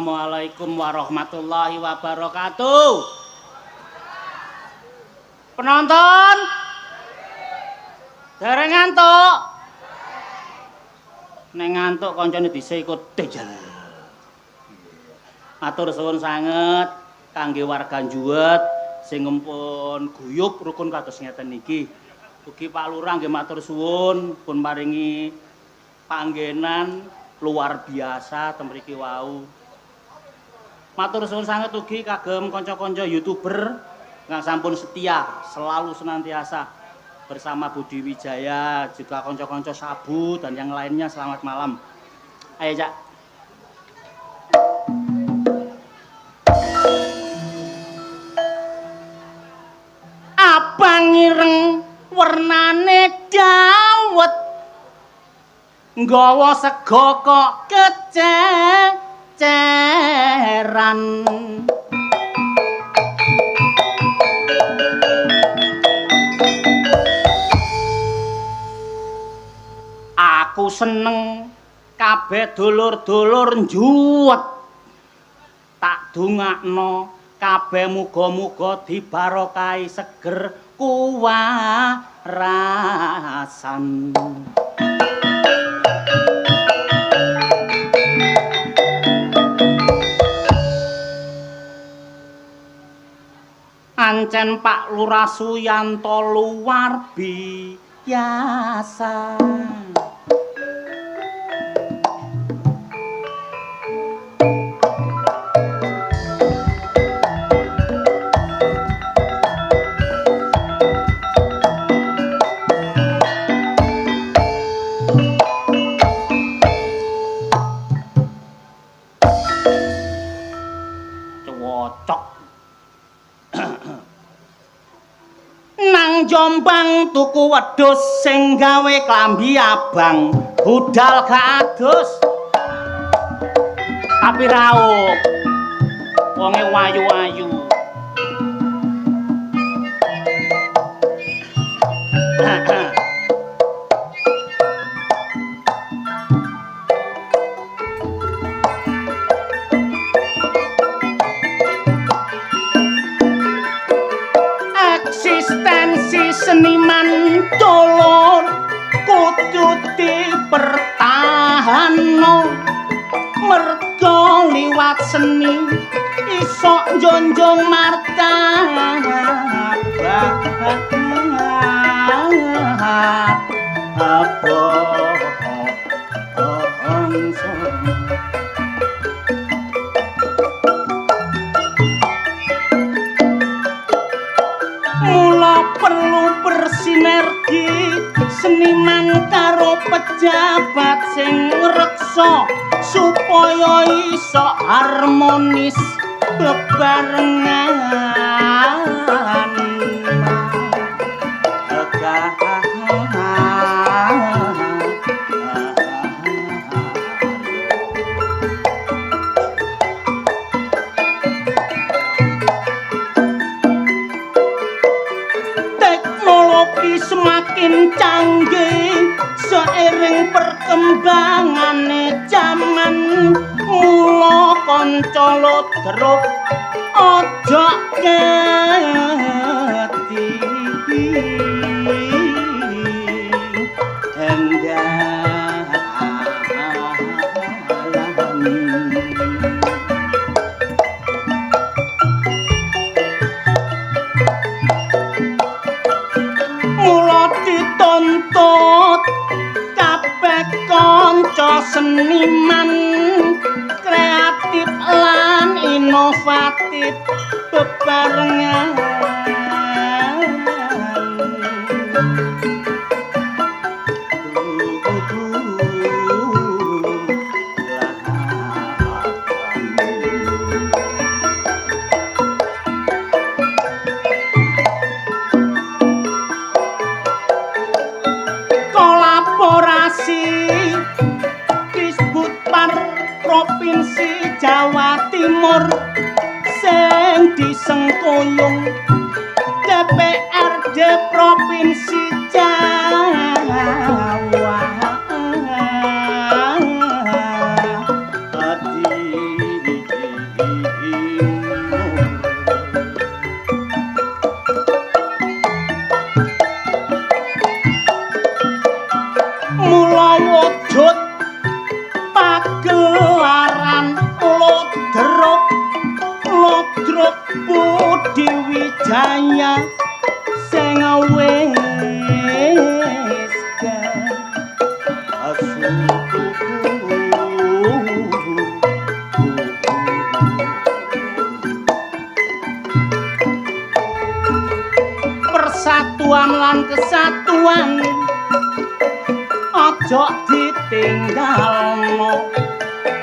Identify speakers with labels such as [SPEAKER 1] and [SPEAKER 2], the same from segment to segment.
[SPEAKER 1] Assalamualaikum warahmatullahi wabarakatuh. Penonton, dereng ngantuk. Nek ngantuk kancane dhisik ikut dejel. Matur suwun sanget kangge warga Juwet sing ngempun guyub rukun kados ngeten niki. Ugi Pak Lurah nggih matur suwun pun paringi panggenan luar biasa ten mriki wau. Matur suwun sanget ugi kagem kanca-kanca YouTuber yang sampun setia selalu senantiasa bersama Budi Wijaya, juga kanca-kanca Sabu dan yang lainnya. Selamat malam. Ayo, Cak. Abang ireng wernane dawet nggawa sega kok kececeran. Aku seneng kabeh dulur-dulur Juwet. Tak dongakno kabeh muga-muga dibarokahi seger kuwarasan. Ancen Pak Lurah Suyanto luar biasa. Nang Jombang tuku wedhus sing gawe klambi abang, budal gak adus. Tapi rauk wonge wayu-wayu. Eksistensi seniman dolor kudu dipertahanno, merga liwat seni iso njunjung martabat bangsa. Mula perlu bersinergi seniman karo pejabat sing ngreksa supaya iso harmonis bebarengan. Semakin canggih seiring perkembangane jaman, mula kanca lodruk aja keti dituntut kabeh kanca seniman kreatif lan inovatif bebarengan. Provinsi Jawa Timur sing disengkuyung DPRD Provinsi Jawa wujud pagelaran lodruk Budi Wijaya sing wis persatuan lan kesatuan aja ditinggalno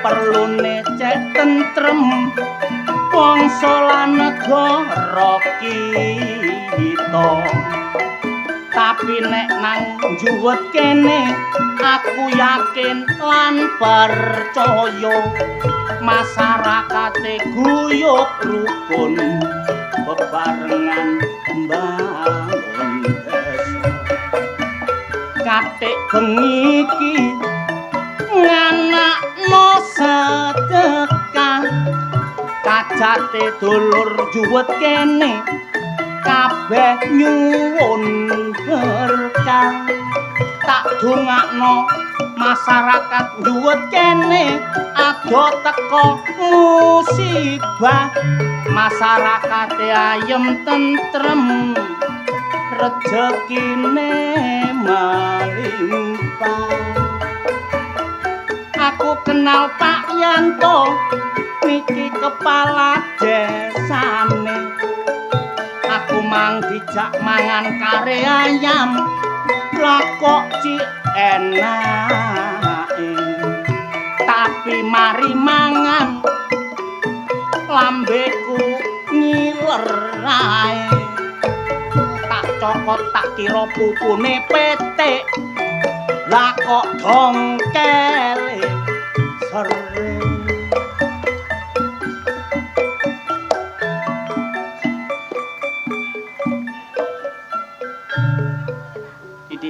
[SPEAKER 1] perlune cek tentrem bangsa lan negara kita tapi nek nang juwet kene aku yakin lan percaya masyarakate guyub rukun bebarengan mbangun desa katik bengi iki nganakno sedekah kajate dulur juwet kene kabeh nyuwun berkah tak dongakno masyarakat juwet kene ado teko musibah masyarakate ayem tentrem rejekine malimpah aku kenal Pak Yanto niki kepala desane aku mang dijak mangan kare ayam lah kok cik enake tapi mari mangan lambeku ngiler ae tak cokot tak kira pupune petik lah kok dongkele sering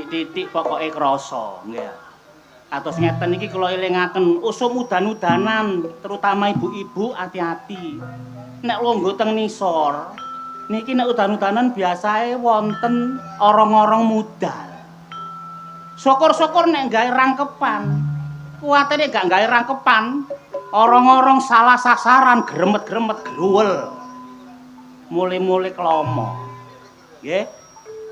[SPEAKER 1] titik pokoke krasa nggih. Atus ngeten iki kula elingaken usum udan-udanan terutama ibu-ibu hati-hati. Nek longgo teng nisor niki nek udan-udanan biasae wonten orong-orong mudal. Syukur-syukur nek gawe rangkepan. Kuwatene gak gawe rangkepan, orong-orong salah sasaran gremet-gremet gruwel. Mule-mule klomo. Nggih.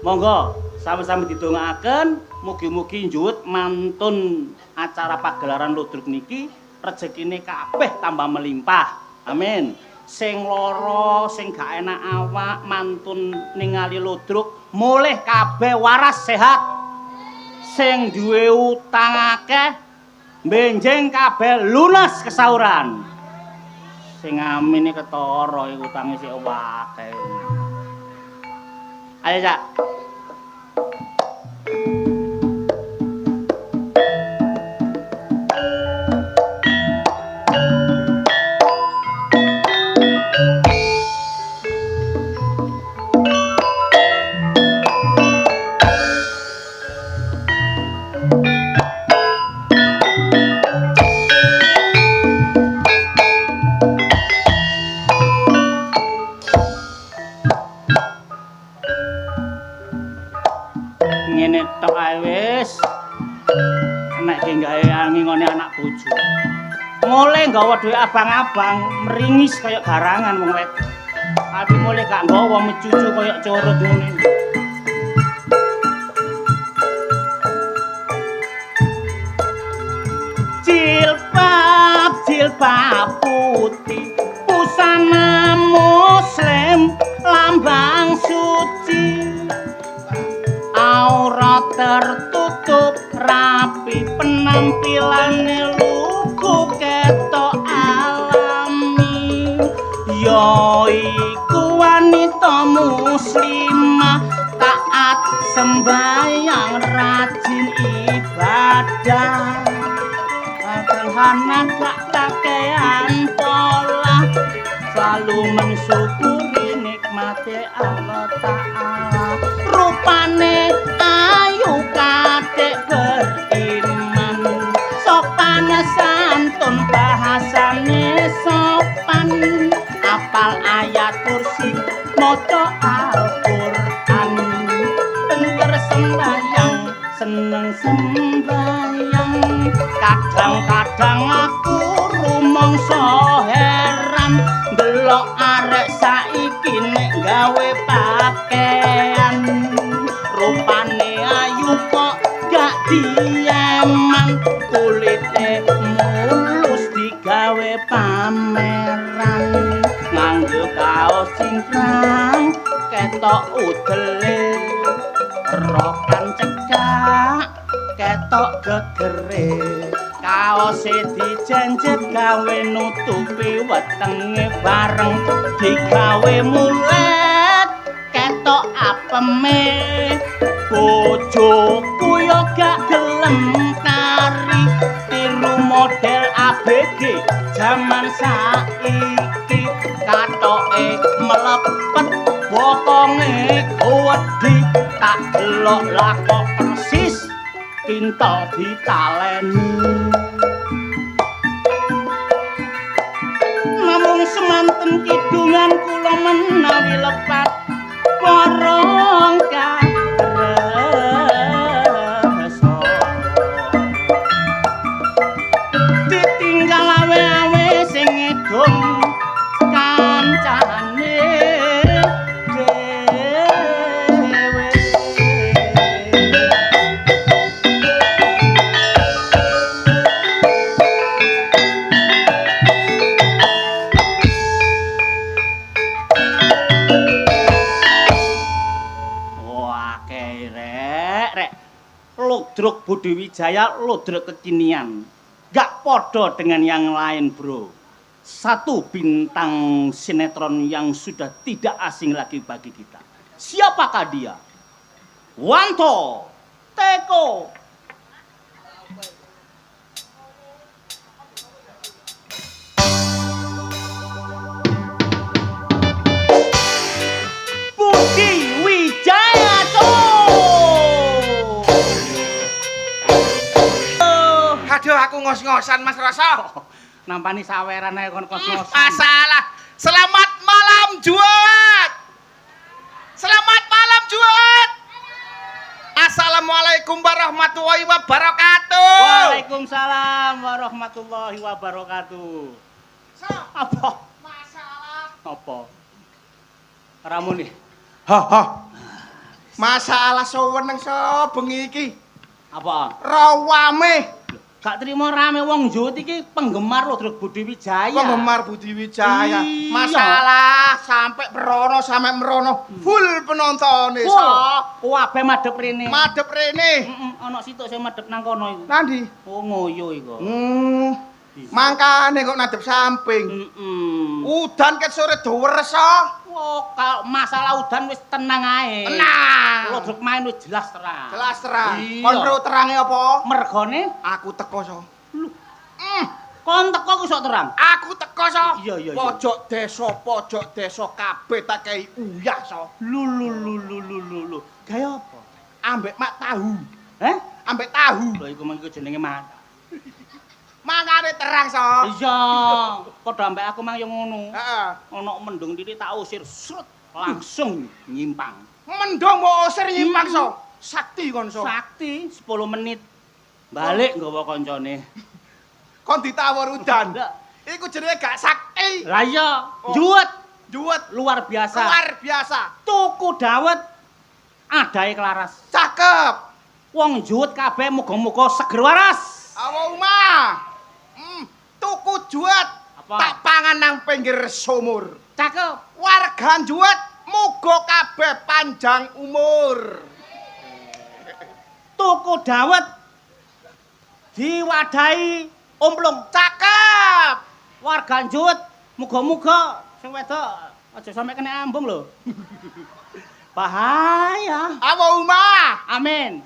[SPEAKER 1] Monggo sami-sami didongaaken mugi-mugi njuwut mantun acara pagelaran ludruk niki rezekine kabeh tambah melimpah. Amin. Sing lara, sing gak enak awak mantun ningali ludruk mulih kabeh waras sehat. Sing duwe utang akeh benjing kabeh lunas kesauran. Sing amin iki ketara iku utange sik akeh. Ayo, Cak. Ngene tok ae wis. Nek ki gawe angin ngene anak bojo. Mulai nggawa dhuwit abang-abang, meringis kaya garangan wong wedok. Tapi mulai gak nggawa mecucu kaya curut ngene. Jilbab putih, busana muslim, lambang suci. Aurat tertutup rapi penampilannya lugu ketok alami yoiku wanita muslimah taat sembahyang rajin ibadah sederhana gak kakean pola selalu mensyukuri nikmati Allah Ta'ala rupane ayu kadek beriman sopan santun bahasane sopan apal ayat kursi maca Al-Qur'an pinter sembahyang seneng sembahyang Kadang-kadang aku rumangsa heran delok arek saiki nek gawe pakaian rupane ayu kok gak diaman kulite mulus digawe pameran nganggo kaos cingkrang ketok udele rokan cekak ketok gegere kaose dijenjet gawe nutupi wetenge bareng digawe mulet ketok apeme bojoku yo gak gelem kari tiru model ABG jaman saiki katoke melepet bokonge gede tak delok lah kok persis kintal ditaleni namung semanten kidungan kula menawi lepat porong kareso ditinggal awe-awe sing ngedong kancane dewe Ludruk Budi Wijaya, ludruk kekinian. Gak podo dengan yang lain, bro. Satu bintang sinetron yang sudah tidak asing lagi bagi kita. Siapakah dia? Wanto, Teko. Budi Wijaya,
[SPEAKER 2] Aduh, aku ngos-ngosan Mas Rasa.
[SPEAKER 1] Nampani saweran ae kon ngos-ngosan.
[SPEAKER 2] Salah. Selamat malam Juat. Selamat malam Juat. Assalamualaikum warahmatullahi wabarakatuh.
[SPEAKER 1] Waalaikumsalam warahmatullahi wabarakatuh. Apa?
[SPEAKER 2] Masalah.
[SPEAKER 1] Apa? Ramune.
[SPEAKER 2] Masalah seweneng so bengi iki.
[SPEAKER 1] Apa?
[SPEAKER 2] Rawame.
[SPEAKER 1] Gak terima rame wong Jawa iki penggemar Ludruk Budi Wijaya.
[SPEAKER 2] Penggemar Budi Wijaya.
[SPEAKER 1] Iya.
[SPEAKER 2] Masalah sampai merono full penontone so.
[SPEAKER 1] Kabeh madhep rene.
[SPEAKER 2] Madhep rene.
[SPEAKER 1] Ana situk sing madhep nang kono iku.
[SPEAKER 2] Nandi?
[SPEAKER 1] Oh ngoyo iku.
[SPEAKER 2] Mangkane kok nadep samping. Udan ket sore daweres so.
[SPEAKER 1] Oh, masalah udan wis tenang ae.
[SPEAKER 2] Tenang.
[SPEAKER 1] Ludruk main wis jelas terang.
[SPEAKER 2] Jelas terang.
[SPEAKER 1] Iya.
[SPEAKER 2] Kon ro terange apa?
[SPEAKER 1] Mergone
[SPEAKER 2] Aku teko so.
[SPEAKER 1] kon teko ku sok terang.
[SPEAKER 2] Aku teko so.
[SPEAKER 1] Iya.
[SPEAKER 2] Pojok desa kabeh tak kei uyah so.
[SPEAKER 1] Lu. Gaya apa?
[SPEAKER 2] Ambek mak tahu. Ambek tahu.
[SPEAKER 1] Lho iku mengko jenenge mak.
[SPEAKER 2] Mangane terang so.
[SPEAKER 1] Iya, padha ambek aku mang yo ngono.
[SPEAKER 2] Heeh.
[SPEAKER 1] Ana mendung titik tak usir srut langsung nyimpang.
[SPEAKER 2] Mendong mau usir nyimpang so. Sakti kon so.
[SPEAKER 1] Sakti 10 menit. Balik nggawa kancane.
[SPEAKER 2] Kon ditawar udan. Iku jenenge gak sakti.
[SPEAKER 1] Lah iya, juwet luar biasa.
[SPEAKER 2] Luar biasa.
[SPEAKER 1] Tuku dawet adahe kelaras.
[SPEAKER 2] Cakep.
[SPEAKER 1] Wong juwet kabeh muga-muga seger waras.
[SPEAKER 2] Awa omah. Tuku juwet.
[SPEAKER 1] Apa?
[SPEAKER 2] Tak pangan nang pinggir sumur.
[SPEAKER 1] Cakep.
[SPEAKER 2] Warga juwet muga kabeh panjang umur.
[SPEAKER 1] Tuku dawet diwadahi omplung.
[SPEAKER 2] Cakep.
[SPEAKER 1] Warga juwet muga-muga sing wedok aja sampe kena ambung lho. Bahaya.
[SPEAKER 2] Awa omah.
[SPEAKER 1] Amin.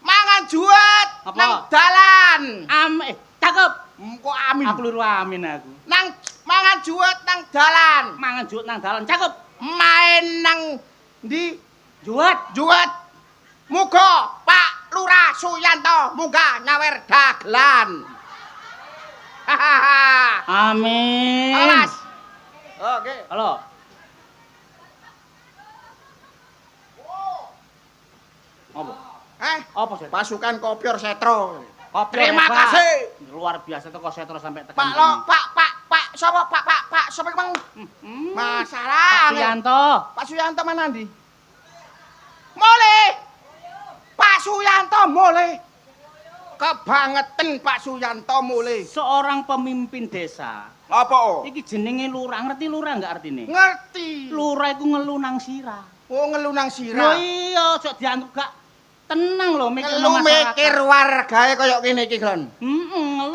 [SPEAKER 2] Mangan juwet
[SPEAKER 1] Apa?
[SPEAKER 2] nang dalan.
[SPEAKER 1] Amin. Cakep.
[SPEAKER 2] Kok amin?
[SPEAKER 1] Aku liru amin aku.
[SPEAKER 2] Nang mangan juwet nang dalan.
[SPEAKER 1] Mangan juwet nang dalan. Cakep.
[SPEAKER 2] Main nang ndi?
[SPEAKER 1] Juwet.
[SPEAKER 2] Muga Pak Lurah Suyanto munggah nyawer dagelan.
[SPEAKER 1] Amin.
[SPEAKER 2] Halo Mas. Oke.
[SPEAKER 1] Halo. Apa?
[SPEAKER 2] Eh,
[SPEAKER 1] Apa sih?
[SPEAKER 2] pasukan kopior setro.
[SPEAKER 1] Kopi
[SPEAKER 2] Terima
[SPEAKER 1] hebat.
[SPEAKER 2] kasih.
[SPEAKER 1] Luar biasa teko Setro sampai tekan.
[SPEAKER 2] Pak Lo, Pak, sapa Pak, sapa iki mang? Masalah.
[SPEAKER 1] Pak Suyanto.
[SPEAKER 2] Pak Suyanto mana ndi? Mole. Pak Suyanto mole. Kebangetan Pak Suyanto mole.
[SPEAKER 1] Seorang pemimpin desa.
[SPEAKER 2] Apa?
[SPEAKER 1] Iki jenenge lurah, ngerti lurah enggak artine?
[SPEAKER 2] Ngerti.
[SPEAKER 1] Lurah iku ngelu nang sirah.
[SPEAKER 2] Oh ngelu nang
[SPEAKER 1] Lho
[SPEAKER 2] sirah.
[SPEAKER 1] iya, aja dianggap gak tenang lho mikir
[SPEAKER 2] Ngelu mikir wargae kaya kene iki, Glon.
[SPEAKER 1] Ngelu.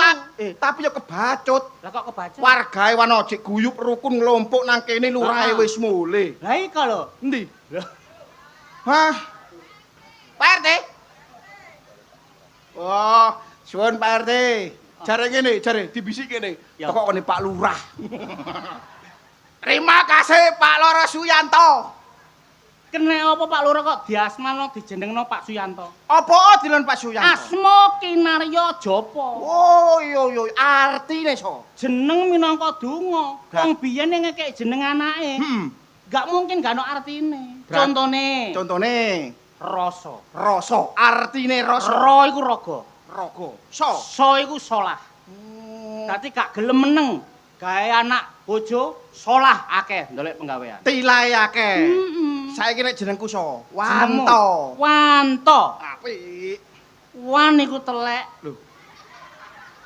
[SPEAKER 2] Tapi ya kebacut.
[SPEAKER 1] Lah kok kebaca?
[SPEAKER 2] Wargae wana jek guyub rukun nglompok nang kene lurahe wis mule.
[SPEAKER 1] Lah ika lho.
[SPEAKER 2] Endi?
[SPEAKER 1] Lho.
[SPEAKER 2] Hah? Pak RT? Oh, suwun Pak RT. Jare ngene, jare dibisik kene.
[SPEAKER 1] Ya.
[SPEAKER 2] Kok kene Pak Lurah. Terima kasih Pak Loro Suyanto.
[SPEAKER 1] Kene apa Pak Lurah kok diasmano dijenengno Pak Suyanto?
[SPEAKER 2] Apa dilon Pak Suyanto?
[SPEAKER 1] Asma Kinarya Japa.
[SPEAKER 2] Oh, iya, artine so.
[SPEAKER 1] Jeneng minangka donga. Wong biyen ngekek jeneng anake. Gak mungkin gak ono artine. Contone rasa.
[SPEAKER 2] Rasa, artine rasa.
[SPEAKER 1] Ra iku raga.
[SPEAKER 2] Raga. So.
[SPEAKER 1] So iku solah. Dadi gak gelem meneng gawe anak bojo solah akeh ndolek penggawean.
[SPEAKER 2] Tilae akeh. Saiki nek jenengku so, Wanto.
[SPEAKER 1] Wanto.
[SPEAKER 2] Apik.
[SPEAKER 1] Wan iku telek.
[SPEAKER 2] Lho.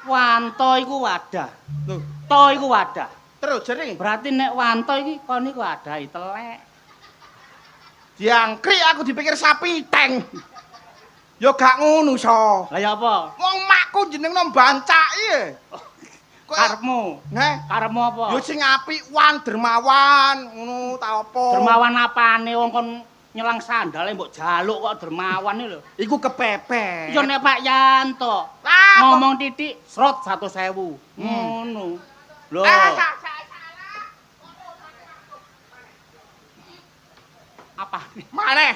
[SPEAKER 1] Wanto iku wadah.
[SPEAKER 2] Lho,
[SPEAKER 1] To iku wadah.
[SPEAKER 2] terus jering.
[SPEAKER 1] Berarti nek wanto iki kon iku wadahi telek.
[SPEAKER 2] Diangkrik aku dipikir sapi teng. Ya gak ngono so.
[SPEAKER 1] Lah ya apa?
[SPEAKER 2] Wong makku jenengno Bancaki.
[SPEAKER 1] Karepmu.
[SPEAKER 2] Nggih.
[SPEAKER 1] Karepmu apa?
[SPEAKER 2] Yo sing apik Wan Dermawan, ngono ta apa?
[SPEAKER 1] Dermawan apane wong kon nyelang sandale mbok jaluk kok dermawan iki lho.
[SPEAKER 2] Iku kepepet.
[SPEAKER 1] Ya nek Pak Yanto
[SPEAKER 2] Lah,
[SPEAKER 1] ngomong titik srot 100.000. Ngono. Lho. Apa nih?
[SPEAKER 2] Maneh.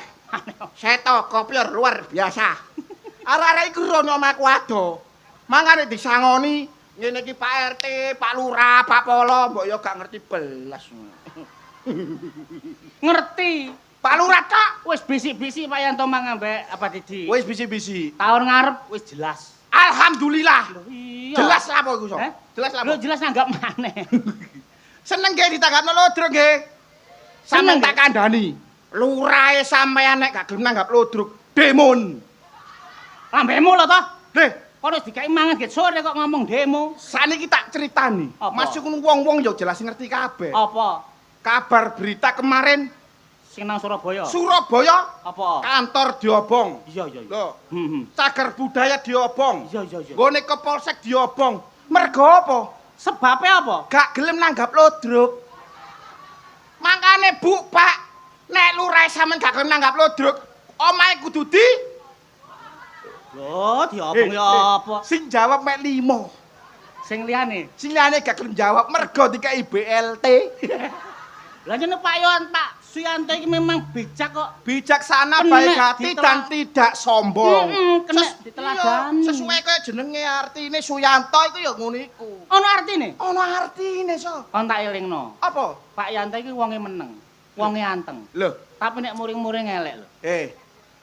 [SPEAKER 2] Seto kopior luar biasa. Arek-arek iku rono omaku ado. Mangane disangoni ngene iki Pak RT, Pak Lurah, Pak Polo, mbok yo gak ngerti belas.
[SPEAKER 1] Ngerti.
[SPEAKER 2] Pak Lurah tok
[SPEAKER 1] Wis bisik-bisik Pak Yanto mang ambek apa Didi?
[SPEAKER 2] wis bisi-bisi.
[SPEAKER 1] Tahun ngarep wis jelas.
[SPEAKER 2] Alhamdulillah.
[SPEAKER 1] Lho iya.
[SPEAKER 2] Jelas apa iku, So?
[SPEAKER 1] Eh?
[SPEAKER 2] Jelas apa?
[SPEAKER 1] Lho jelas nanggap maneh.
[SPEAKER 2] Seneng ge ditanggapno lodruk nggih. Sampeyan
[SPEAKER 1] Seneng,
[SPEAKER 2] tak kandhani. Lurahe sampeyan nek gak gelem nanggap lodruk, demon.
[SPEAKER 1] Lambemu lho toh.
[SPEAKER 2] Leh,
[SPEAKER 1] Kok wis dikai mangan get sore kok ngomong demo.
[SPEAKER 2] saniki tak critani.
[SPEAKER 1] Apa?
[SPEAKER 2] Masuk wong-wong yo jelas ngerti kabeh.
[SPEAKER 1] Apa?
[SPEAKER 2] Kabar berita kemarin
[SPEAKER 1] Sing nang Surabaya.
[SPEAKER 2] Surabaya
[SPEAKER 1] Apa?
[SPEAKER 2] kantor diobong.
[SPEAKER 1] Iya iya iya.
[SPEAKER 2] Lho,
[SPEAKER 1] Hmm.
[SPEAKER 2] cagar budaya diobong.
[SPEAKER 1] Iya iya iya.
[SPEAKER 2] Nggone ke polsek diobong. Mergo apa?
[SPEAKER 1] Sebabe apa?
[SPEAKER 2] Gak gelem nanggap lodruk. Mangkane Bu, Pak, nek lurahe sampean gak gelem nanggap lodruk, omahe kudu di
[SPEAKER 1] Lho, diobong ya apa?
[SPEAKER 2] Sing jawab mek 5.
[SPEAKER 1] Sing liyane.
[SPEAKER 2] Sing liyane gak gelem jawab mergo dikai BLT.
[SPEAKER 1] Lah jenenge Pak Yon, Pak Suyanto iki memang bijak kok.
[SPEAKER 2] Bijaksana,
[SPEAKER 1] Kena
[SPEAKER 2] baik hati
[SPEAKER 1] ditela-
[SPEAKER 2] dan tidak sombong.
[SPEAKER 1] Kena
[SPEAKER 2] Ses-
[SPEAKER 1] diteladani.
[SPEAKER 2] iya, sesuai kaya jenenge artine Suyanto iku ya ngono iku.
[SPEAKER 1] Ono artine?
[SPEAKER 2] Ono artine, So.
[SPEAKER 1] Kon tak elingno.
[SPEAKER 2] Apa?
[SPEAKER 1] Pak Yanto iki wonge meneng. Wonge anteng.
[SPEAKER 2] Lho,
[SPEAKER 1] Tapi nek muring-muring elek lho.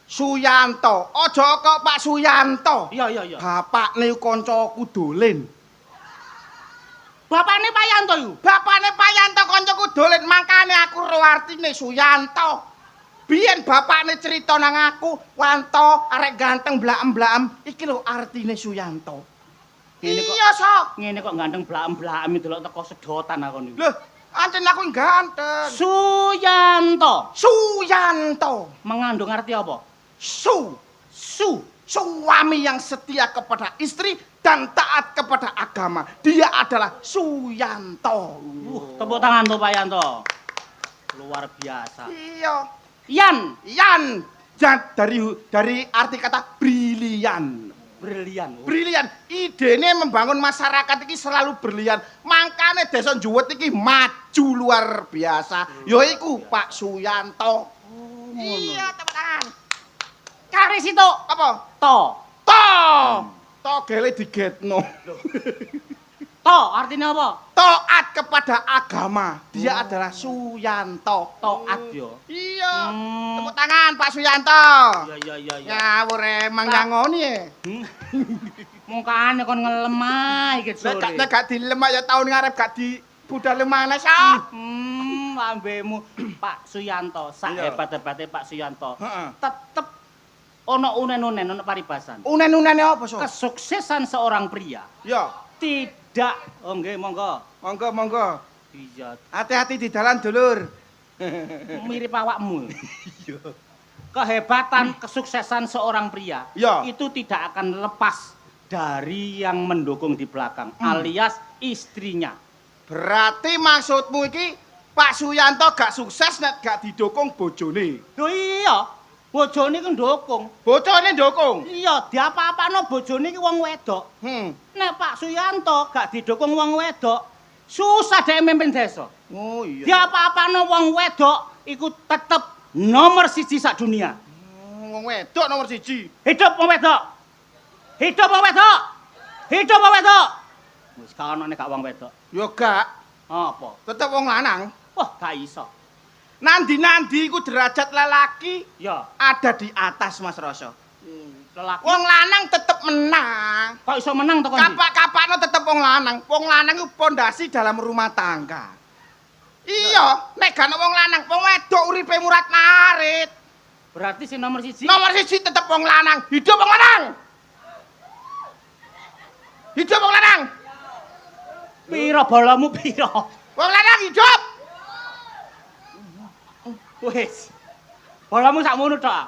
[SPEAKER 2] Suyanto, aja kok Pak Suyanto.
[SPEAKER 1] Iya iya iya.
[SPEAKER 2] Bapakne kancaku dolen.
[SPEAKER 1] Bapakne Pak Yanto iku.
[SPEAKER 2] Bapakne Pak Yanto kancaku dolen, makane aku ro artine Suyanto. Biyen bapakne cerita nang aku, Wanto arek ganteng blaem-blaem, iki lho artine Suyanto.
[SPEAKER 1] Ngene kok-
[SPEAKER 2] Iya, Sok.
[SPEAKER 1] Ngene kok ganteng blaem-blaem delok teko sedotan aku niku.
[SPEAKER 2] Lho, ancen aku ganteng.
[SPEAKER 1] Suyanto
[SPEAKER 2] Suyanto.
[SPEAKER 1] mengandung arti apa?
[SPEAKER 2] Su. Suami yang setia kepada istri dan taat kepada agama. Dia adalah Suyanto.
[SPEAKER 1] Tepuk tangan tuh Pak Yanto. Luar biasa.
[SPEAKER 2] Iya.
[SPEAKER 1] Yan,
[SPEAKER 2] Yan. Dari arti kata brilian.
[SPEAKER 1] brilian.
[SPEAKER 2] Brilian. Idene membangun masyarakat ini selalu brilian. Makanya desa Juwet ini maju luar biasa. Yaiku Pak Suyanto. Iya, tepuk tangan.
[SPEAKER 1] Karis itu
[SPEAKER 2] Apa?
[SPEAKER 1] to.
[SPEAKER 2] To gele digetno.
[SPEAKER 1] To artinya apa?
[SPEAKER 2] Taat kepada agama. Dia adalah Suyanto.
[SPEAKER 1] Taat yo.
[SPEAKER 2] Iya.
[SPEAKER 1] Hmm.
[SPEAKER 2] Tepuk tangan Pak Suyanto.
[SPEAKER 1] Iya iya iya iya.
[SPEAKER 2] Ngawur emang nyangoni ya.
[SPEAKER 1] Mukane kon ngelem ae iki sore.
[SPEAKER 2] Nek gak dilemak ya tahun ngarep gak di budal lemane sa.
[SPEAKER 1] Lambemu Pak Suyanto, sak
[SPEAKER 2] Iya.
[SPEAKER 1] hebat-hebate Pak Suyanto.
[SPEAKER 2] Heeh.
[SPEAKER 1] Tetep ana unen-unen, ana paribasan.
[SPEAKER 2] Unen-unene apa, So?
[SPEAKER 1] Kesuksesan seorang pria
[SPEAKER 2] Ya,
[SPEAKER 1] tidak, oh nggih monggo.
[SPEAKER 2] monggo.
[SPEAKER 1] Iya,
[SPEAKER 2] Hati-hati di dalan, dulur.
[SPEAKER 1] mirip awakmu. Kehebatan kesuksesan seorang pria
[SPEAKER 2] Ya.
[SPEAKER 1] itu tidak akan lepas dari yang mendukung di belakang, alias istrinya.
[SPEAKER 2] Berarti maksudmu iki Pak Suyanto gak sukses nek gak didukung bojone.
[SPEAKER 1] Lho iya, bojone ku ndukung.
[SPEAKER 2] Bojone ndukung.
[SPEAKER 1] Iya, diapa-apano bojone iki wong wedok. Nek Pak Suyanto gak didukung wong wedok, susah dhek mimpin desa.
[SPEAKER 2] Oh iya.
[SPEAKER 1] Diapa-apano wong wedok iku tetep nomor 1 sak dunia.
[SPEAKER 2] Wong wedok nomor 1.
[SPEAKER 1] Hidup wong wedok. Hidup wong wedok. Hidup wong wedok. Wis gak ono nek gak wong wedok.
[SPEAKER 2] Yo gak,
[SPEAKER 1] Apa?
[SPEAKER 2] tetep wong lanang.
[SPEAKER 1] Wah, gak iso.
[SPEAKER 2] Nandi-nandi iku derajat lelaki
[SPEAKER 1] Ya,
[SPEAKER 2] ada di atas Mas Rasa.
[SPEAKER 1] lelaki
[SPEAKER 2] Wong lanang tetep menang.
[SPEAKER 1] kok iso menang to kon?
[SPEAKER 2] Kapak-kapakno tetep wong lanang. Wong lanang iku pondasi dalam rumah tangga. Iya, nek gak ana wong lanang, wong wedok uripe murat marit.
[SPEAKER 1] Berarti sing nomor 1
[SPEAKER 2] Nomor 1 tetep wong lanang. Hidup wong lanang. Hidup wong lanang.
[SPEAKER 1] piro bolamu piro?
[SPEAKER 2] Wong lanang hidup.
[SPEAKER 1] Wis. Bolamu sakmono tok.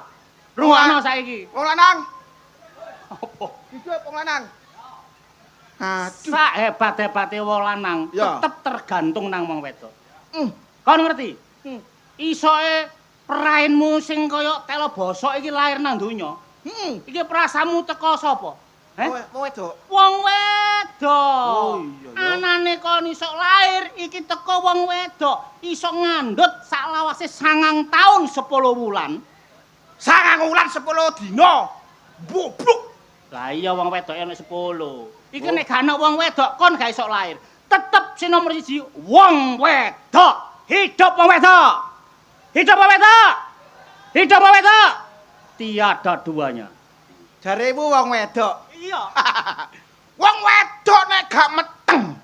[SPEAKER 1] Rungokno saiki.
[SPEAKER 2] Wong lanang.
[SPEAKER 1] Apa?
[SPEAKER 2] Hidup wong lanang. Aduh.
[SPEAKER 1] Sak hebat-hebate wong lanang
[SPEAKER 2] Ya.
[SPEAKER 1] tetep tergantung nang wong wedok.
[SPEAKER 2] Mm.
[SPEAKER 1] Kon ngerti? Isoke praenmu sing kaya telo bosok iki lahir nang donya. Iki prasamu teko sapa?
[SPEAKER 2] Wong wedok.
[SPEAKER 1] Wong wedok.
[SPEAKER 2] Oh, iya, ya.
[SPEAKER 1] Anane kon iso lahir iki teko wong wedok, iso ngandhut saklawase 9 taun 10 wulan.
[SPEAKER 2] 9 wulan 10 dina. Boblok.
[SPEAKER 1] Lah iya wong wedok enek 10. Iki
[SPEAKER 2] Oh.
[SPEAKER 1] nek gak ana wong wedok kon gak iso lahir. Tetep sing nomor 1 wong wedok. Hidup wong wedok. Hidup wong wedok. Hidup wong wedok. Tiada duanya.
[SPEAKER 2] Jaremu wong wedok.
[SPEAKER 1] Iya.
[SPEAKER 2] Wong wedok nek gak meteng.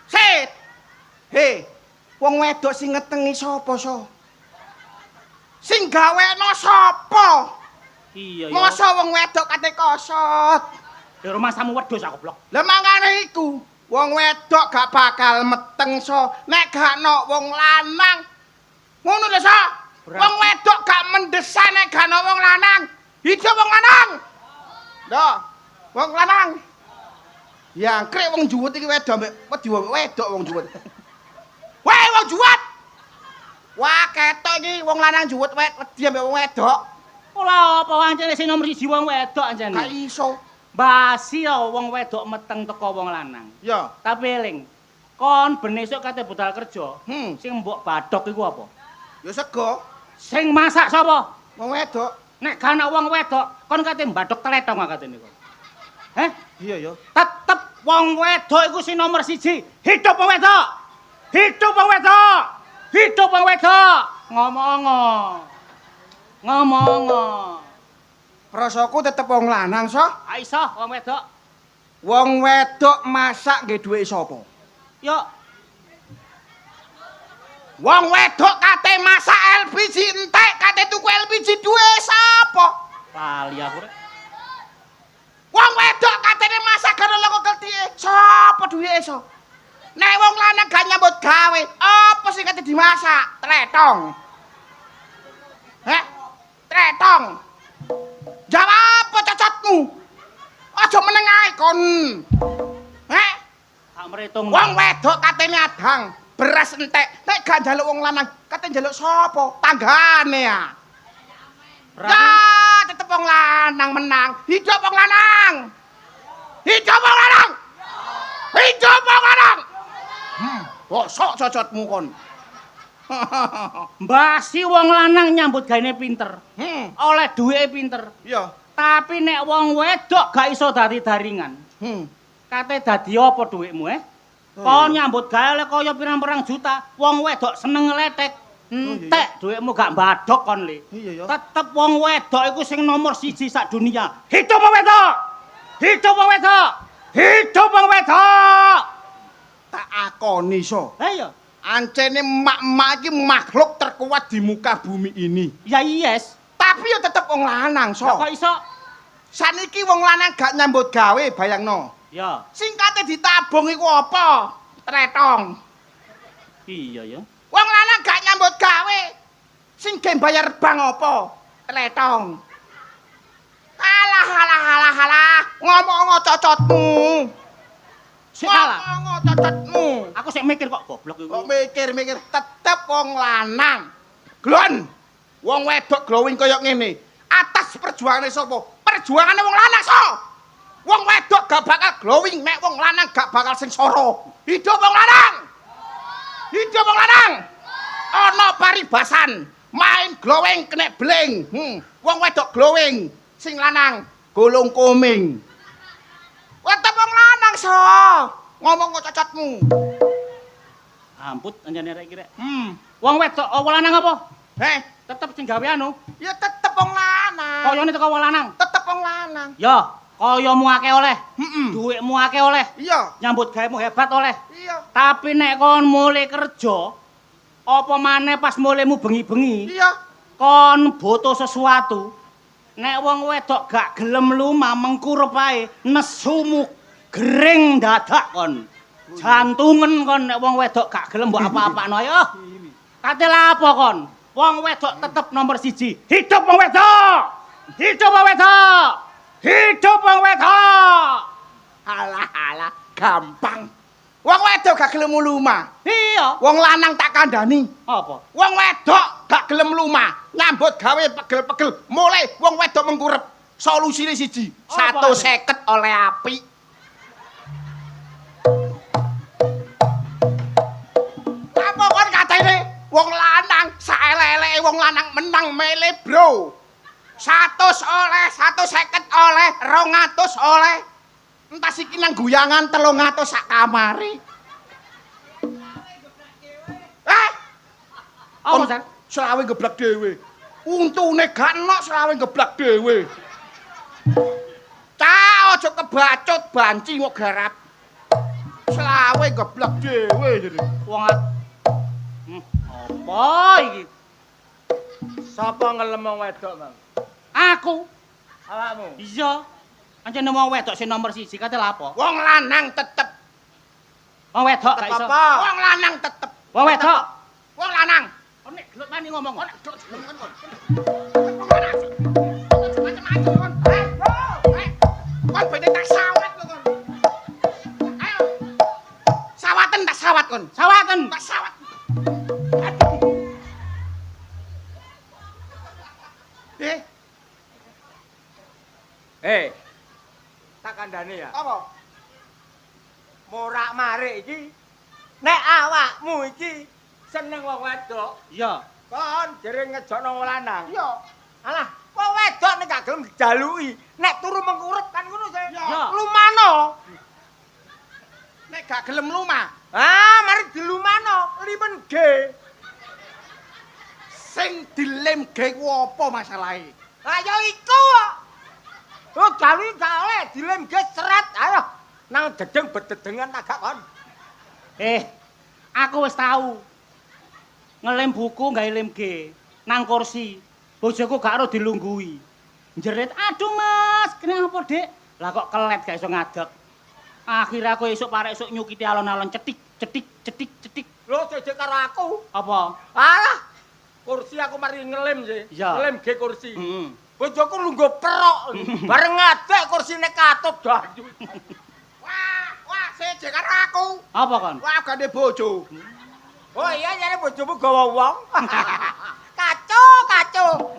[SPEAKER 2] Sit. He, wong wedok sing ngetengi sapa, So? Sing gaweno sapa?
[SPEAKER 1] Iya ya.
[SPEAKER 2] Masa wong wedok kate kosot.
[SPEAKER 1] Di rumah samu wedhus aku blok.
[SPEAKER 2] Lah mangane iku, wong wedok gak bakal meteng, So, nek gak ono wong lanang. Ngono lho, So.
[SPEAKER 1] Berarti-
[SPEAKER 2] Wong wedok gak mendesak nek gak ono wong lanang. Hidup wong lanang. Lho, wong lanang. Ya, krek wong juwet iki wedok mbek wedi wong wedok wong juwet. Wae wong juwet. Wah, ketok iki wong lanang juwet wedi mbek wong wedok.
[SPEAKER 1] Ora apa ancene sing nomor 1 wong wedok ancene.
[SPEAKER 2] Gak iso.
[SPEAKER 1] Basi ya wong wedok meteng teko wong lanang.
[SPEAKER 2] Ya.
[SPEAKER 1] Tapi eling, kon ben esuk kate budal kerja.
[SPEAKER 2] Hmm.
[SPEAKER 1] Sing mbok badhok iku apa?
[SPEAKER 2] Ya sego
[SPEAKER 1] Sing masak sapa?
[SPEAKER 2] wong wedok.
[SPEAKER 1] Nek gak ana wong wedok, kon kate mbadhok tletong katene kon. Heh?
[SPEAKER 2] Iya ya.
[SPEAKER 1] Tetep wong wedok iku sing nomor 1. Hidup wong wedok. Hidup wong wedok. Hidup wong wedok. Ngomong.
[SPEAKER 2] Rasaku tetep wong lanang, So.
[SPEAKER 1] Aiso wong wedok.
[SPEAKER 2] Wong wedok masak nggih duwe sapa?
[SPEAKER 1] Yo,
[SPEAKER 2] Wong wedok kate masak LPG entek, kate tuku LPG duwe sapa?
[SPEAKER 1] lali aku rek.
[SPEAKER 2] Wong wedok katene masak karo loko keltike, sapa duwe iso? Nek wong lanang gak nyambut gawe, apa sing kate dimasak? Tretong. Heh? Tretong. Jawab apa cocotmu? Aja meneng ae kon. Heh?
[SPEAKER 1] Tak meritung.
[SPEAKER 2] Wong wedok katene adang, beras entek. Nek gak njaluk wong lanang, kate njaluk sapa? Tanggane ya.
[SPEAKER 1] Berarti
[SPEAKER 2] Ya, tetep wong lanang menang. Hidup wong lanang. Hidup wong lanang. Hidup wong lanang. Bosok cocotmu kon.
[SPEAKER 1] mbasi wong lanang nyambut gaene pinter.
[SPEAKER 2] Hmm,
[SPEAKER 1] Oleh duwike pinter.
[SPEAKER 2] iya.
[SPEAKER 1] Tapi nek wong wedok gak iso dadi daringan.
[SPEAKER 2] Hmm.
[SPEAKER 1] Kate dadi apa duwikmu Kon nyambut gawe le kaya pirang-pirang juta, wong wedok seneng ngletek. Entek duwikmu gak mbadhok kon le.
[SPEAKER 2] Iya ya.
[SPEAKER 1] Tetep wong wedok iku sing nomor 1 sak dunia. Hidup wong wedok. Hidup wong wedok. Hidup wong wedok.
[SPEAKER 2] Tak akoni so.
[SPEAKER 1] Lah iya.
[SPEAKER 2] Ancene emak-emak iki makhluk terkuat di muka bumi ini.
[SPEAKER 1] Ya yes.
[SPEAKER 2] Tapi yo tetep wong lanang so.
[SPEAKER 1] Lah kok iso?
[SPEAKER 2] Saniki wong lanang gak nyambut gawe, bayangno.
[SPEAKER 1] Ya.
[SPEAKER 2] Singkate ditabung iku apa? Tretong.
[SPEAKER 1] Iya ya.
[SPEAKER 2] Wong lanang gak nyambut gawe. Sing ge bayar bank apa? Tretong. Halah. Ngomong cocotmu.
[SPEAKER 1] Sik salah.
[SPEAKER 2] Ngomong cocotmu.
[SPEAKER 1] Aku sik mikir kok goblok iku.
[SPEAKER 2] Kok mikir tetep wong lanang. Glon. Wong wedok glowing kaya ngene. Atas perjuangane sapa? Perjuangane wong lanang so. Wong wedok gak bakal glowing nek wong lanang gak bakal sengsara. Hidup wong lanang. Hidup wong lanang. Ana paribasan. Main glowing kena bling. Wong wedok glowing. Sing lanang golong koming. Tetep wong lanang so. Ngomong kok cocotmu.
[SPEAKER 1] Amput anjane rek iki rek. Wong wedok wong lanang apa? Tetep sing gawe anu.
[SPEAKER 2] Ya tetep wong lanang.
[SPEAKER 1] Koyone teko wong lanang.
[SPEAKER 2] Tetep wong lanang.
[SPEAKER 1] Ya, kayamu akeh oleh. Duitmu akeh oleh.
[SPEAKER 2] Iya.
[SPEAKER 1] Nyambut gawemu hebat oleh.
[SPEAKER 2] Iya.
[SPEAKER 1] Tapi nek kon mulai kerja, apa maneh pas mulaimu bengi-bengi,
[SPEAKER 2] Iya.
[SPEAKER 1] kon butuh sesuatu. Nek wong wedok gak gelem lumah mengkurup ae, nesumu gering dadak kon. Jantungan kon nek wong wedok gak gelem mbok apa-apakno ayo. Kate lha apa kon? Wong wedok tetep nomor 1. Hidup wong wedok. Hidup wong wedok. Hidup wong wedok.
[SPEAKER 2] Alah, gampang. Wong wedok gak gelem lumah.
[SPEAKER 1] Iya.
[SPEAKER 2] Wong lanang tak kandhani.
[SPEAKER 1] Apa?
[SPEAKER 2] Wong wedok gak gelem lumah, nyambut gawe pegel-pegel. Mulai wong wedok mengkurep. Solusine siji,
[SPEAKER 1] Apa?
[SPEAKER 2] 150 oleh api. Apa kon katene wong lanang saelek-eleke wong lanang menang mele, Bro. 100 oleh, 150 oleh, 200 oleh. Entas iki nang guyangan 300 sak kamare.
[SPEAKER 1] Apa, San?
[SPEAKER 2] Selawe geblak dhewe. Untune gak enak selawe geblak dhewe. Cah aja kebacut banci kok garap. Selawe geblak dhewe jadi.
[SPEAKER 1] Wong apa iki?
[SPEAKER 3] Sapa ngelem wong wedok, Mang?
[SPEAKER 1] Aku.
[SPEAKER 3] Awakmu.
[SPEAKER 1] Iya. Anjene wong wedok sing nomor 1 kate lha apa?
[SPEAKER 2] Wong lanang tetep.
[SPEAKER 1] Wong wedok gak iso.
[SPEAKER 3] Apa?
[SPEAKER 2] Wong lanang tetep.
[SPEAKER 1] Wong wedok.
[SPEAKER 2] Wong lanang.
[SPEAKER 1] Kok nek gelut mani ngomong kok.
[SPEAKER 2] Kon bene tak sawat lho kon. Ayo. Sawaten tak sawat kon.
[SPEAKER 1] Sawaten.
[SPEAKER 2] Tak sawat.
[SPEAKER 3] Tak kandhani ya.
[SPEAKER 2] Apa?
[SPEAKER 3] Morak-marik iki nek awakmu iki seneng wong wedok,
[SPEAKER 1] Iya.
[SPEAKER 3] kon jere ngejokno wong lanang.
[SPEAKER 2] Iya.
[SPEAKER 3] Alah, wong wedok nek gak gelem dijaluki, nek turu mengkurep kan ngono sih.
[SPEAKER 1] Iya.
[SPEAKER 3] Lumano.
[SPEAKER 2] Nek gak gelem lumah,
[SPEAKER 3] Ah, mari dilumano, limen ge.
[SPEAKER 2] sing dilem ge ku apa masalahe?
[SPEAKER 3] Lah ya iku kok. Oh, gawe gak oleh dilem ge seret. Ayo, nang dedeng bededengan agak kon.
[SPEAKER 1] Aku wis tahu. Ngelem buku gawe lem G nang kursi. Bojoku gak ero dilungguhi. Jerit, "Aduh Mas, kenapa, Dek?" Lah kok kelet gak iso ngadeg. Akhirnya aku esuk parek esuk nyukiti alon-alon cetik.
[SPEAKER 3] Lho, jejek karo aku.
[SPEAKER 1] Apa?
[SPEAKER 3] Alah, kursi aku mari ngelem sih.
[SPEAKER 1] Iya.
[SPEAKER 3] Ngelem ge kursi.
[SPEAKER 1] Heeh.
[SPEAKER 3] Bojoku lungguh perok. Bareng ngadek kursine katup danyut.
[SPEAKER 2] Wah, sejek karo aku.
[SPEAKER 1] Apa kon?
[SPEAKER 2] Wah, gande bojo.
[SPEAKER 3] Oh iya, jare bojomu gawa wong. Kacau.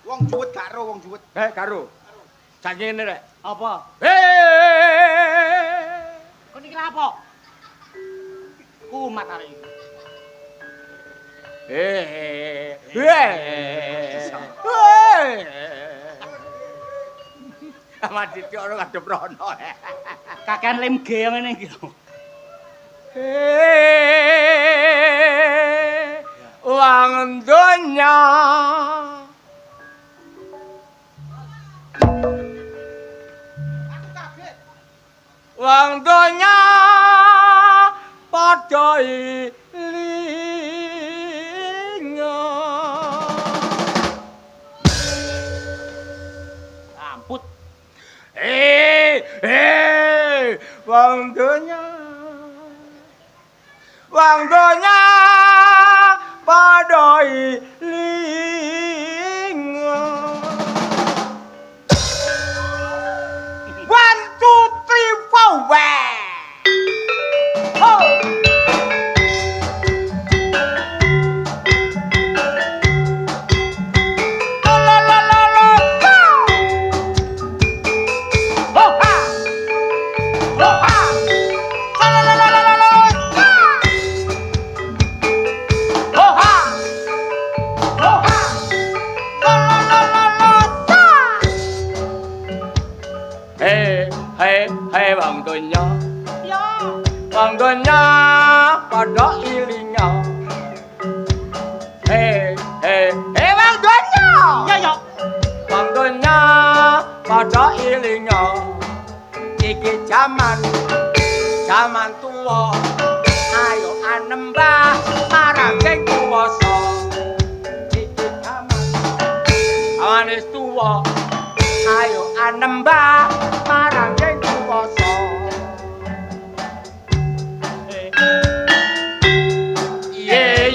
[SPEAKER 2] Wong juwet gak ro, wong juwet.
[SPEAKER 3] Karo. Jan ngene rek.
[SPEAKER 1] Apa?
[SPEAKER 3] Hei.
[SPEAKER 1] Kon iki lha apa? Kumat arek iki.
[SPEAKER 3] Amat iki ora ngadep rono.
[SPEAKER 1] Kakean lem G ngene iki lho.
[SPEAKER 3] Wang donya.
[SPEAKER 2] Aku
[SPEAKER 3] wong donya padha ilinga.
[SPEAKER 1] Amput.
[SPEAKER 3] Wong donya padha ilinga. 1 2 3 4 wah. Ho. La la la la. Ho ha. Ho ha. La la la la la. Ho ha. Ho ha. La la la la la. Hei wong donya.
[SPEAKER 1] Ya.
[SPEAKER 3] Wong donya padha ilinga. Hei wong donya.
[SPEAKER 1] Ya ya.
[SPEAKER 3] Wong donya padha ilinga. Iki jaman tuwa. Ayo anembah marang sing kuwasa. Iki jaman wis tuwa. Ayo anembah marang sing kuwasa. Yeah.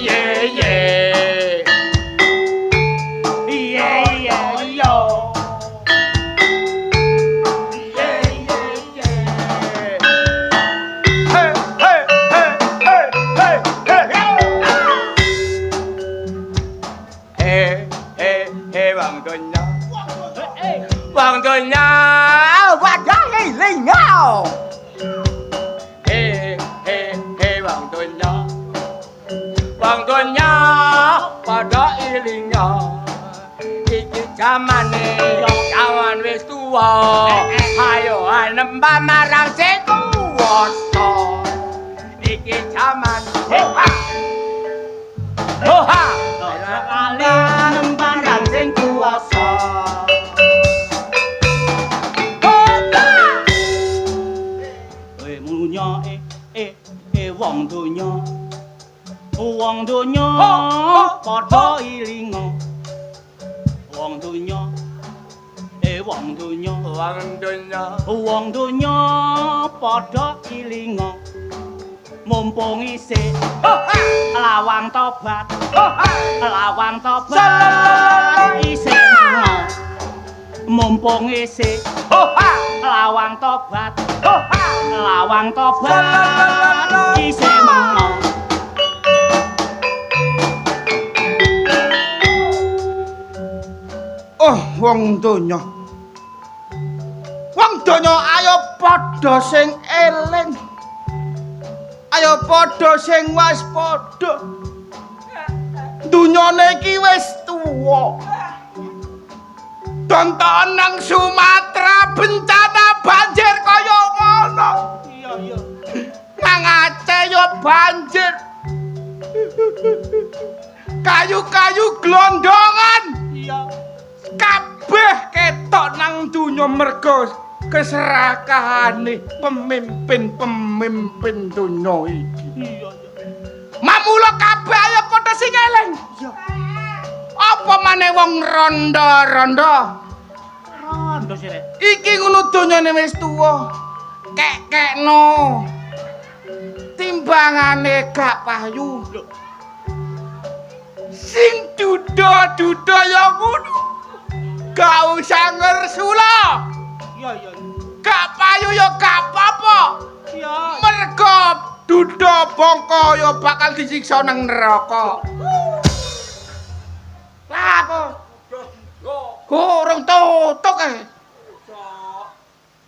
[SPEAKER 3] Wong donya wadah ilinga. Wong donya padha ilinga. Iki jamane jaman wis tuwa. Ayo anembah marang sing kuwasa. Iki jaman Hoha.
[SPEAKER 1] Kali nembang sing kuwasa. Munya wong donya. Wong donya padha ilinga. Wong donya wong donya. Wong donya padha ilinga. Mumpung isih lawang tobat. Lawang tobat isih mengo. Mumpung isih lawang tobat. Lawang tobat isih mengo.
[SPEAKER 2] Oh, wong donya. Wong donya ayo padha sing eling. Ayo padha sing waspada. Dunyane iki wis tuwa. Tonton nang Sumatera bencana banjir kaya ngono.
[SPEAKER 1] Iya.
[SPEAKER 2] Nang Aceh yo banjir. Kayu-kayu glondongan.
[SPEAKER 1] Iya.
[SPEAKER 2] Kabeh ketok nang dunya merga keserakahane pemimpin-pemimpin dunya iki.
[SPEAKER 1] Iya.
[SPEAKER 2] Mamula kabeh ayo padha sing eling.
[SPEAKER 1] Iya.
[SPEAKER 2] Apa maneh wong rondo-rondo?
[SPEAKER 1] Rondo sih rek.
[SPEAKER 2] Iki ngono donyane wis tuwa. Kek-kekno. Timbangane gak payu. Sing duda-duda ya ngono. Gak usah ngersula.
[SPEAKER 1] Iya.
[SPEAKER 2] Gak payu ya gak apa-apa.
[SPEAKER 1] Iya.
[SPEAKER 2] Merga duda bangka ya bakal disiksa nang neraka. Lah apa? Gorong tutuk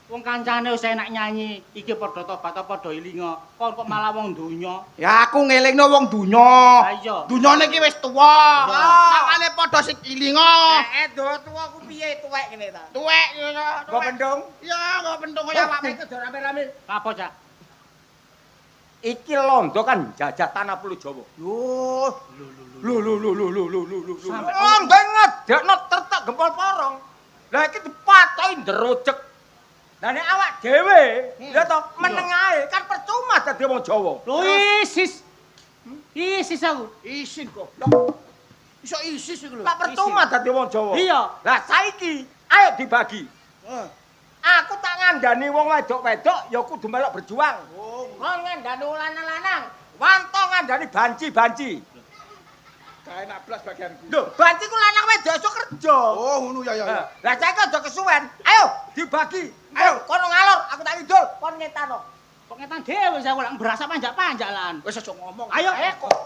[SPEAKER 1] Wong kancane wis enak nyanyi, iki padha tobat apa padha ilinga. Kok malah wong donya.
[SPEAKER 2] Ya aku ngelingno wong dunya.
[SPEAKER 1] Ha iya.
[SPEAKER 2] Dunyane iki wis tuwa.
[SPEAKER 1] Iya.
[SPEAKER 2] Makane padha sing ilinga.
[SPEAKER 3] Do tuwa ku piye tuwek ngene ta?
[SPEAKER 2] Tuwek ya.
[SPEAKER 3] Nggo pendung.
[SPEAKER 2] Ya, nggo pendung kaya awake
[SPEAKER 3] Itu rame-rame.
[SPEAKER 1] Apa, Cak?
[SPEAKER 3] Iki londo kan jajah tanah Pulau Jawa. Yo. Lho. Londo ngedekno tertak gempol porong. Lah iki dipatoki nderojek. Lah nek awak dhewe, ya toh meneng ae kan percuma dadi wong Jawa.
[SPEAKER 1] Lho isis. Isis aku.
[SPEAKER 2] Isin kok. Iso isis iku lho.
[SPEAKER 3] Lah percuma dadi wong Jawa.
[SPEAKER 1] Iya.
[SPEAKER 3] Lah saiki ayo dibagi.
[SPEAKER 2] Heeh.
[SPEAKER 3] Aku tak ngandani wong wedok-wedok ya kudu melok berjuang.
[SPEAKER 2] Oh,
[SPEAKER 3] Kon ngandani lanang-lanang, wanto ngandani banci-banci.
[SPEAKER 2] gak enak blas bagianku.
[SPEAKER 3] Lho, banci ku lanang wedok iso kerja.
[SPEAKER 2] Oh, ngono ya ya. ya.
[SPEAKER 3] Lah saiki aja kesuwen. Ayo dibagi. Ayo kono ngalor, aku tak idul, kon ngetano.
[SPEAKER 1] Kok ngetan dhewe saya ulang berasa panjak-panjak lan.
[SPEAKER 2] Wis aja ngomong.
[SPEAKER 1] Ayo.
[SPEAKER 3] Ayo kok.